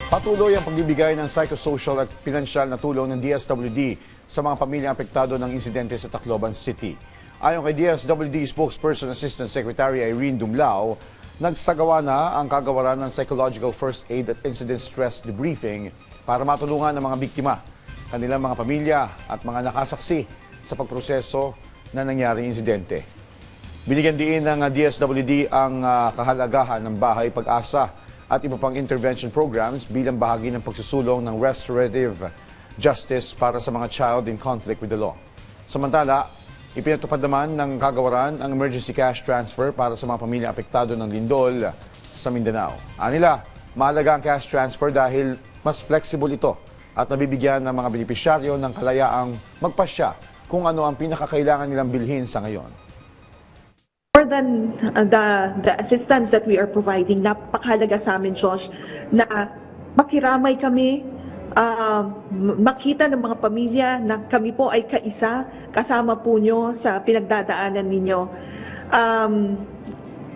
Patuloy ang pagbibigay ng psychosocial at pinansyal na tulong ng DSWD sa mga pamilyang apektado ng insidente sa Tacloban City. Ayon kay DSWD Spokesperson Assistant Secretary Irene Dumlao, nagsagawa na ang kagawaran ng Psychological First Aid at Incident Stress Debriefing para matulungan ang mga biktima, kanilang mga pamilya at mga nakasaksi sa pagproseso na nangyaring insidente. Binigyan din ng DSWD ang kahalagahan ng Bahay Pag-asa at iba pang intervention programs bilang bahagi ng pagsusulong ng restorative justice para sa mga child in conflict with the law. Samantala, ipinatupad naman ng kagawaran ang emergency cash transfer para sa mga pamilya apektado ng lindol sa Mindanao. Anila, mahalaga ang cash transfer dahil mas flexible ito at nabibigyan ng mga benepisyaryo ng kalayaang magpasya kung ano ang pinakakailangan nilang bilhin sa ngayon. More than the assistance that we are providing, napakahalaga sa amin, Josh, na makiramay kami, makita ng mga pamilya na kami po ay kaisa, kasama po nyo sa pinagdadaanan ninyo.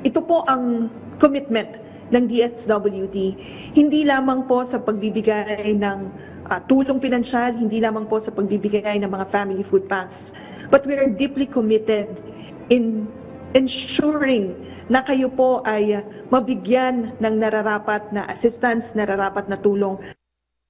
Ito po ang commitment ng DSWD, hindi lamang po sa pagbibigay ng tulong pinansyal, hindi lamang po sa pagbibigay ng mga family food packs, but we are deeply committed in ensuring na kayo po ay mabigyan ng nararapat na assistance, nararapat na tulong.